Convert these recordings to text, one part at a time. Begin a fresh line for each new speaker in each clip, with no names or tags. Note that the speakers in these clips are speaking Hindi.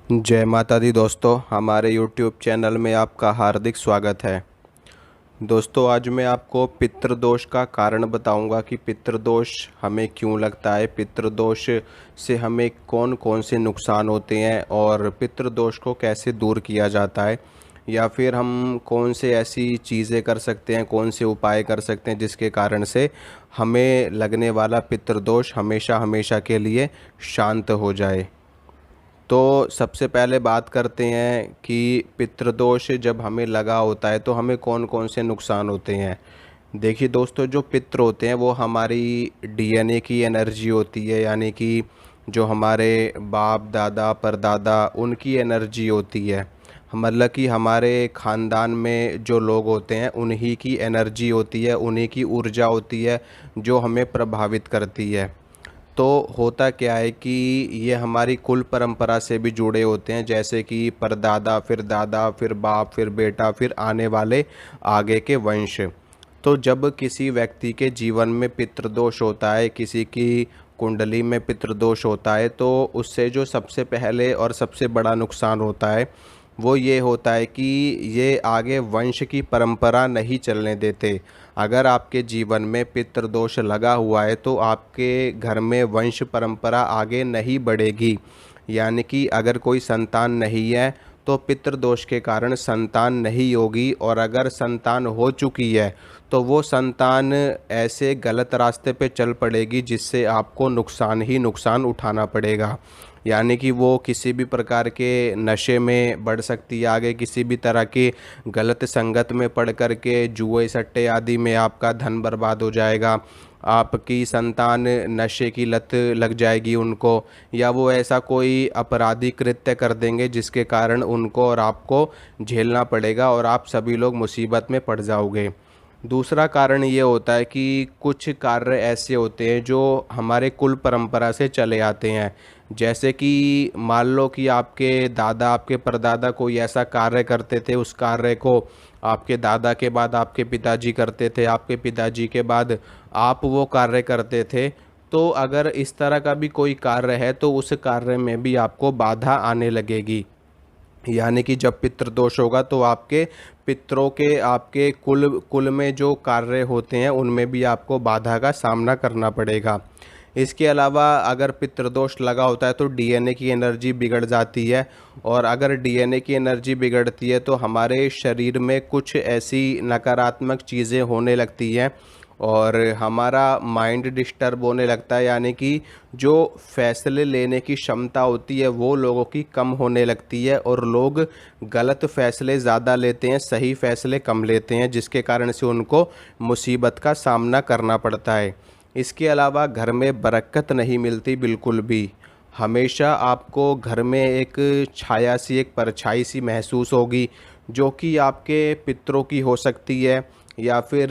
जय माता दी दोस्तों, हमारे YouTube चैनल में आपका हार्दिक स्वागत है। दोस्तों, आज मैं आपको पितृदोष का कारण बताऊंगा कि पितृदोष हमें क्यों लगता है, पितृदोष से हमें कौन कौन से नुकसान होते हैं और पितृदोष को कैसे दूर किया जाता है, या फिर हम कौन से ऐसी चीज़ें कर सकते हैं, कौन से उपाय कर सकते हैं जिसके कारण से हमें लगने वाला पितृदोष हमेशा हमेशा के लिए शांत हो जाए। तो सबसे पहले बात करते हैं कि पितृदोष जब हमें लगा होता है तो हमें कौन कौन से नुकसान होते हैं। देखिए दोस्तों, जो पितृ होते हैं वो हमारी डीएनए की एनर्जी होती है, यानी कि जो हमारे बाप दादा परदादा उनकी एनर्जी होती है। मतलब कि हमारे ख़ानदान में जो लोग होते हैं उन्हीं की एनर्जी होती है, उन्हीं की ऊर्जा होती है जो हमें प्रभावित करती है। तो होता क्या है कि ये हमारी कुल परंपरा से भी जुड़े होते हैं, जैसे कि परदादा फिर दादा फिर बाप फिर बेटा फिर आने वाले आगे के वंश। तो जब किसी व्यक्ति के जीवन में पितृदोष होता है, किसी की कुंडली में पितृदोष होता है, तो उससे जो सबसे पहले और सबसे बड़ा नुकसान होता है वो ये होता है कि ये आगे वंश की परंपरा नहीं चलने देते। अगर आपके जीवन में पितृदोष लगा हुआ है तो आपके घर में वंश परंपरा आगे नहीं बढ़ेगी। यानी कि अगर कोई संतान नहीं है तो पितृदोष के कारण संतान नहीं होगी, और अगर संतान हो चुकी है तो वो संतान ऐसे गलत रास्ते पे चल पड़ेगी जिससे आपको नुकसान ही नुकसान उठाना पड़ेगा। यानी कि वो किसी भी प्रकार के नशे में बढ़ सकती है, आगे किसी भी तरह की गलत संगत में पड़ कर के जुए सट्टे आदि में आपका धन बर्बाद हो जाएगा। आपकी संतान नशे की लत लग जाएगी उनको, या वो ऐसा कोई अपराधी कृत्य कर देंगे जिसके कारण उनको और आपको झेलना पड़ेगा और आप सभी लोग मुसीबत में पड़ जाओगे। दूसरा कारण ये होता है कि कुछ कार्य ऐसे होते हैं जो हमारे कुल परंपरा से चले आते हैं। जैसे कि मान लो कि आपके दादा आपके परदादा कोई ऐसा कार्य करते थे, उस कार्य को आपके दादा के बाद आपके पिताजी करते थे, आपके पिताजी के बाद आप वो कार्य करते थे। तो अगर इस तरह का भी कोई कार्य है तो उस कार्य में भी आपको बाधा आने लगेगी। यानी कि जब पितृदोष होगा तो आपके पितरों के आपके कुल कुल में जो कार्य होते हैं उनमें भी आपको बाधा का सामना करना पड़ेगा। इसके अलावा अगर पितृदोष लगा होता है तो डीएनए की एनर्जी बिगड़ जाती है, और अगर डीएनए की एनर्जी बिगड़ती है तो हमारे शरीर में कुछ ऐसी नकारात्मक चीज़ें होने लगती हैं और हमारा माइंड डिस्टर्ब होने लगता है। यानी कि जो फैसले लेने की क्षमता होती है वो लोगों की कम होने लगती है और लोग गलत फैसले ज़्यादा लेते हैं, सही फैसले कम लेते हैं, जिसके कारण से उनको मुसीबत का सामना करना पड़ता है। इसके अलावा घर में बरकत नहीं मिलती बिल्कुल भी। हमेशा आपको घर में एक छाया सी, एक परछाई सी महसूस होगी, जो कि आपके पितरों की हो सकती है, या फिर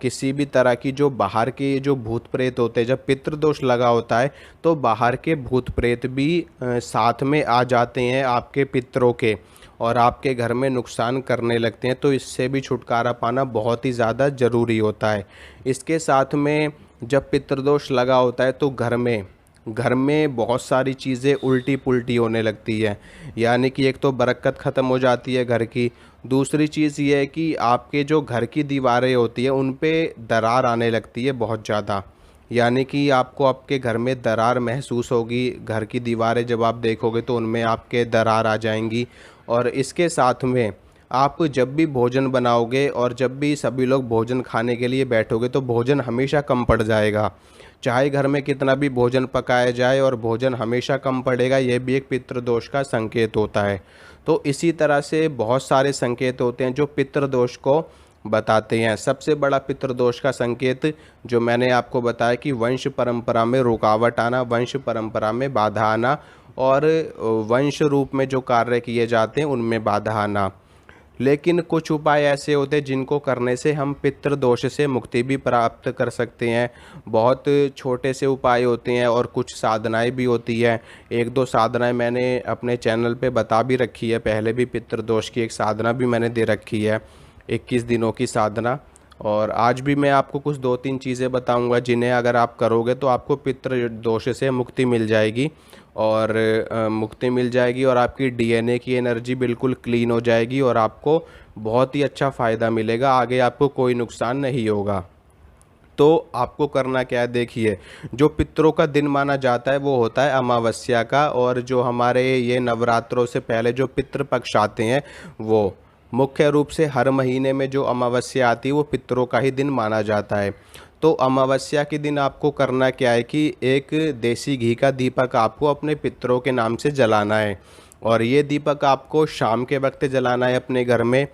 किसी भी तरह की जो बाहर के जो भूत प्रेत होते हैं। जब पितृदोष लगा होता है तो बाहर के भूत प्रेत भी साथ में आ जाते हैं आपके पितरों के, और आपके घर में नुकसान करने लगते हैं। तो इससे भी छुटकारा पाना बहुत ही ज़्यादा ज़रूरी होता है। इसके साथ में जब पितृदोष लगा होता है तो घर में बहुत सारी चीज़ें उल्टी पुल्टी होने लगती है। यानी कि एक तो बरकत ख़त्म हो जाती है घर की। दूसरी चीज़ ये है कि आपके जो घर की दीवारें होती है उन पे दरार आने लगती है बहुत ज़्यादा। यानी कि आपको आपके घर में दरार महसूस होगी। घर की दीवारें जब आप देखोगे तो उनमें आपके दरार आ जाएंगी। और इसके साथ में आप जब भी भोजन बनाओगे और जब भी सभी लोग भोजन खाने के लिए बैठोगे तो भोजन हमेशा कम पड़ जाएगा। चाहे घर में कितना भी भोजन पकाया जाए और भोजन हमेशा कम पड़ेगा, यह भी एक पितृदोष का संकेत होता है। तो इसी तरह से बहुत सारे संकेत होते हैं जो पितृदोष को बताते हैं। सबसे बड़ा पितृदोष का संकेत जो मैंने आपको बताया कि वंश परंपरा में रुकावट आना, वंश परंपरा में बाधा आना, और वंश रूप में जो कार्य किए जाते हैं उनमें बाधा आना। लेकिन कुछ उपाय ऐसे होते हैं जिनको करने से हम पितृदोष से मुक्ति भी प्राप्त कर सकते हैं। बहुत छोटे से उपाय होते हैं और कुछ साधनाएं भी होती हैं। एक दो साधनाएं मैंने अपने चैनल पे बता भी रखी है, पहले भी पितृदोष की एक साधना भी मैंने दे रखी है, 21 दिनों की साधना। और आज भी मैं आपको कुछ 2-3 चीज़ें बताऊंगा जिन्हें अगर आप करोगे तो आपको पितृदोष से मुक्ति मिल जाएगी और मुक्ति मिल जाएगी और आपकी डीएनए की एनर्जी बिल्कुल क्लीन हो जाएगी और आपको बहुत ही अच्छा फ़ायदा मिलेगा, आगे आपको कोई नुकसान नहीं होगा। तो आपको करना क्या है, देखिए जो पितरों का दिन माना जाता है वो होता है अमावस्या का, और जो हमारे ये नवरात्रों से पहले जो पितृपक्ष आते हैं वो मुख्य रूप से हर महीने में जो अमावस्या आती है वो पितरों का ही दिन माना जाता है। तो अमावस्या के दिन आपको करना क्या है कि एक देसी घी का दीपक आपको अपने पितरों के नाम से जलाना है, और ये दीपक आपको शाम के वक्त जलाना है अपने घर में।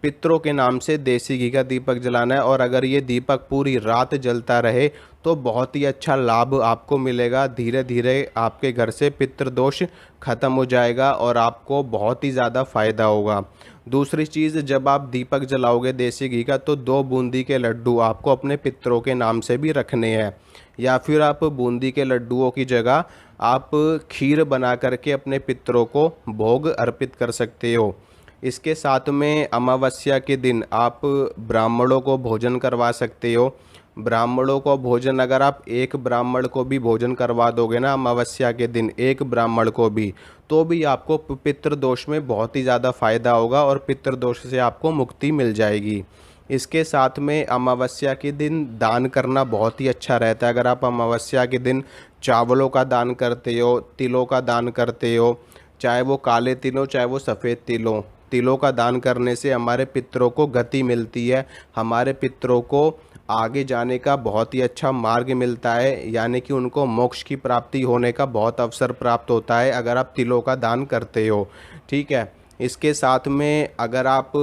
पितरों के नाम से देसी घी का दीपक जलाना है, और अगर ये दीपक पूरी रात जलता रहे तो बहुत ही अच्छा लाभ आपको मिलेगा। धीरे धीरे आपके घर से पितृदोष खत्म हो जाएगा और आपको बहुत ही ज़्यादा फ़ायदा होगा। दूसरी चीज़, जब आप दीपक जलाओगे देसी घी का तो 2 बूंदी के लड्डू आपको अपने पितरों के नाम से भी रखने हैं, या फिर आप बूंदी के लड्डुओं की जगह आप खीर बना करके अपने पितरों को भोग अर्पित कर सकते हो। इसके साथ में अमावस्या के दिन आप ब्राह्मणों को भोजन करवा सकते हो। ब्राह्मणों को भोजन, अगर आप एक ब्राह्मण को भी भोजन करवा दोगे ना अमावस्या के दिन, एक ब्राह्मण को भी, तो भी आपको पितृदोष में बहुत ही ज़्यादा फायदा होगा और पितृदोष से आपको मुक्ति मिल जाएगी। इसके साथ में अमावस्या के दिन दान करना बहुत ही अच्छा रहता है। अगर आप अमावस्या के दिन चावलों का दान करते हो, तिलों का दान करते हो, चाहे वो काले तिल हो चाहे वो सफ़ेद तिल हो, तिलों का दान करने से हमारे पितरों को गति मिलती है, हमारे पितरों को आगे जाने का बहुत ही अच्छा मार्ग मिलता है, यानी कि उनको मोक्ष की प्राप्ति होने का बहुत अवसर प्राप्त होता है अगर आप तिलों का दान करते हो। ठीक है। इसके साथ में अगर आप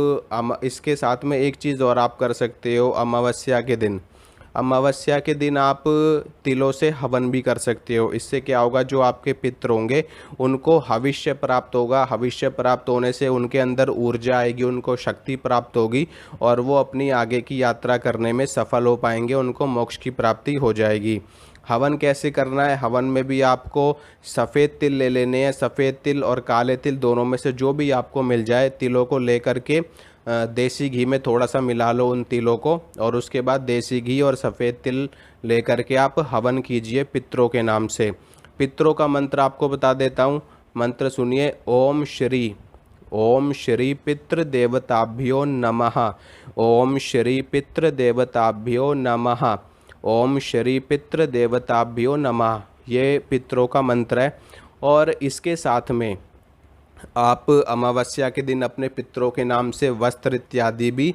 इसके साथ में एक चीज़ और आप कर सकते हो अमावस्या के दिन। अमावस्या के दिन आप तिलों से हवन भी कर सकते हो। इससे क्या होगा, जो आपके पितर होंगे उनको हविष्य प्राप्त होगा। हविष्य प्राप्त होने से उनके अंदर ऊर्जा आएगी, उनको शक्ति प्राप्त होगी और वो अपनी आगे की यात्रा करने में सफल हो पाएंगे, उनको मोक्ष की प्राप्ति हो जाएगी। हवन कैसे करना है, हवन में भी आपको सफ़ेद तिल ले लेने हैं। सफ़ेद तिल और काले तिल दोनों में से जो भी आपको मिल जाए, तिलों को लेकर के देसी घी में थोड़ा सा मिला लो उन तिलों को, और उसके बाद देसी घी और सफ़ेद तिल लेकर के आप हवन कीजिए पितरों के नाम से। पितरों का मंत्र आपको बता देता हूँ, मंत्र सुनिए। ओम श्री पितृ देवताभ्यो नमः। ओम श्री पितृ देवताभ्यो नमः। ओम श्री पितृ देवताभ्यो नमः। ये पितरों का मंत्र है। और इसके साथ में आप अमावस्या के दिन अपने पितरों के नाम से वस्त्र इत्यादि भी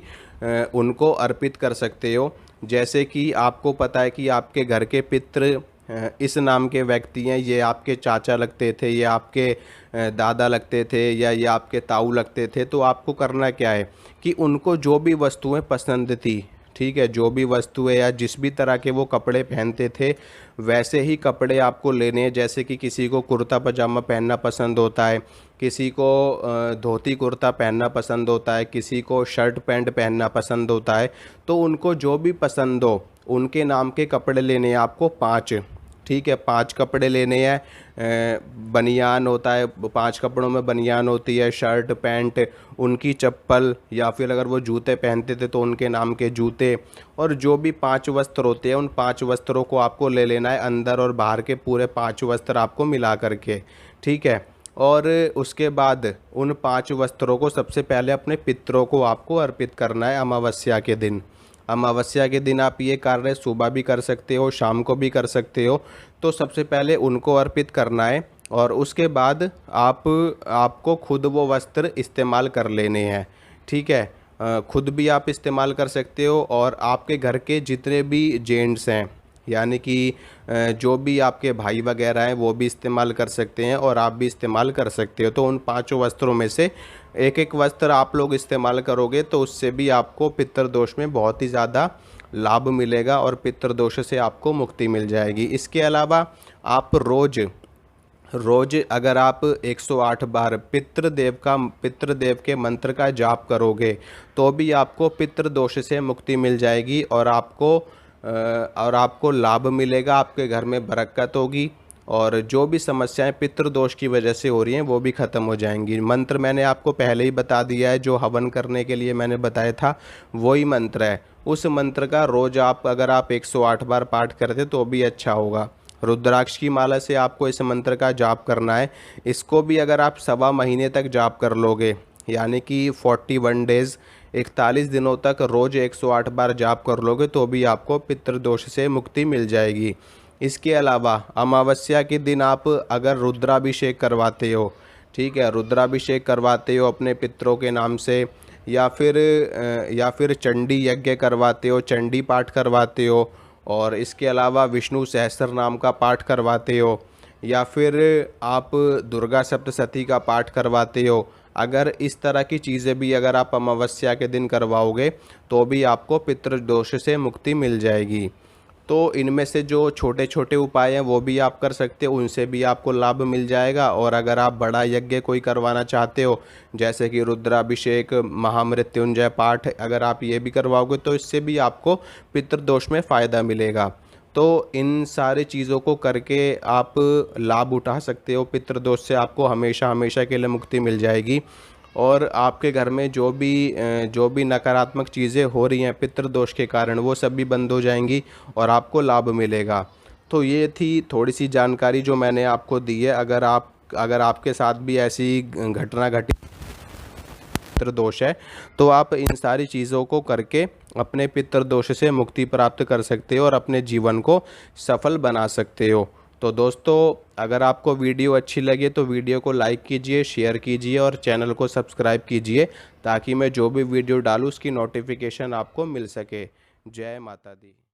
उनको अर्पित कर सकते हो। जैसे कि आपको पता है कि आपके घर के पितृ इस नाम के व्यक्ति हैं, ये आपके चाचा लगते थे, ये आपके दादा लगते थे, या ये आपके ताऊ लगते थे, तो आपको करना क्या है कि उनको जो भी वस्तुएं पसंद थी, ठीक है, जो भी वस्तुएं या जिस भी तरह के वो कपड़े पहनते थे वैसे ही कपड़े आपको लेने हैं। जैसे कि किसी को कुर्ता पजामा पहनना पसंद होता है, किसी को धोती कुर्ता पहनना पसंद होता है, किसी को शर्ट पैंट पहनना पसंद होता है, तो उनको जो भी पसंद हो उनके नाम के कपड़े लेने हैं आपको 5। ठीक है, 5 कपड़े लेने हैं। बनियान होता है, 5 कपड़ों में बनियान होती है, शर्ट पैंट, उनकी चप्पल, या फिर अगर वो जूते पहनते थे तो उनके नाम के जूते, और जो भी 5 वस्त्र होते हैं उन 5 वस्त्रों को आपको ले लेना है, अंदर और बाहर के पूरे 5 वस्त्र आपको मिला करके। ठीक है। और उसके बाद उन 5 वस्त्रों को सबसे पहले अपने पितरों को आपको अर्पित करना है अमावस्या के दिन। अमावस्या के दिन आप ये कार्य सुबह भी कर सकते हो, शाम को भी कर सकते हो। तो सबसे पहले उनको अर्पित करना है और उसके बाद आपको खुद वो वस्त्र इस्तेमाल कर लेने हैं। ठीक है, खुद भी आप इस्तेमाल कर सकते हो और आपके घर के जितने भी जेंट्स हैं, यानी कि जो भी आपके भाई वगैरह हैं वो भी इस्तेमाल कर सकते हैं और आप भी इस्तेमाल कर सकते हो। तो उन 5 वस्त्रों में से एक एक वस्त्र आप लोग इस्तेमाल करोगे तो उससे भी आपको पितृदोष में बहुत ही ज़्यादा लाभ मिलेगा और पितृदोष से आपको मुक्ति मिल जाएगी। इसके अलावा आप रोज अगर आप 108 बार पितृदेव के मंत्र का जाप करोगे तो भी आपको पितृदोष से मुक्ति मिल जाएगी और आपको लाभ मिलेगा, आपके घर में बरकत होगी और जो भी समस्याएं पितृदोष की वजह से हो रही हैं वो भी ख़त्म हो जाएंगी। मंत्र मैंने आपको पहले ही बता दिया है, जो हवन करने के लिए मैंने बताया था वही मंत्र है। उस मंत्र का रोज़ अगर आप 108 बार पाठ करते तो भी अच्छा होगा। रुद्राक्ष की माला से आपको इस मंत्र का जाप करना है। इसको भी अगर आप 1.25 महीने तक जाप कर लोगे, यानी कि 41 डेज़ 41 दिनों तक रोज़ 108 बार जाप कर लोगे, तो भी आपको पितृदोष से मुक्ति मिल जाएगी। इसके अलावा अमावस्या के दिन आप अगर रुद्राभिषेक करवाते हो, ठीक है, रुद्राभिषेक करवाते हो अपने पितरों के नाम से, या फिर चंडी यज्ञ करवाते हो, चंडी पाठ करवाते हो, और इसके अलावा विष्णु सहस्त्र नाम का पाठ करवाते हो, या फिर आप दुर्गा सप्तशती का पाठ करवाते हो, अगर इस तरह की चीज़ें भी अगर आप अमावस्या के दिन करवाओगे तो भी आपको पितृदोष से मुक्ति मिल जाएगी। तो इनमें से जो छोटे छोटे उपाय हैं वो भी आप कर सकते हो, उनसे भी आपको लाभ मिल जाएगा। और अगर आप बड़ा यज्ञ कोई करवाना चाहते हो, जैसे कि रुद्राभिषेक, महामृत्युंजय पाठ, अगर आप ये भी करवाओगे तो इससे भी आपको पितृदोष में फ़ायदा मिलेगा। तो इन सारी चीज़ों को करके आप लाभ उठा सकते हो, पितृदोष से आपको हमेशा हमेशा के लिए मुक्ति मिल जाएगी। और आपके घर में जो भी नकारात्मक चीज़ें हो रही हैं पितृदोष के कारण, वो सब भी बंद हो जाएंगी और आपको लाभ मिलेगा। तो ये थी थोड़ी सी जानकारी जो मैंने आपको दी है। अगर आपके साथ भी ऐसी घटना घटी, पितृदोष है, तो आप इन सारी चीज़ों को करके अपने पितृदोष से मुक्ति प्राप्त कर सकते हो और अपने जीवन को सफल बना सकते हो। तो दोस्तों, अगर आपको वीडियो अच्छी लगे तो वीडियो को लाइक कीजिए, शेयर कीजिए और चैनल को सब्सक्राइब कीजिए, ताकि मैं जो भी वीडियो डालूँ उसकी नोटिफिकेशन आपको मिल सके। जय माता दी।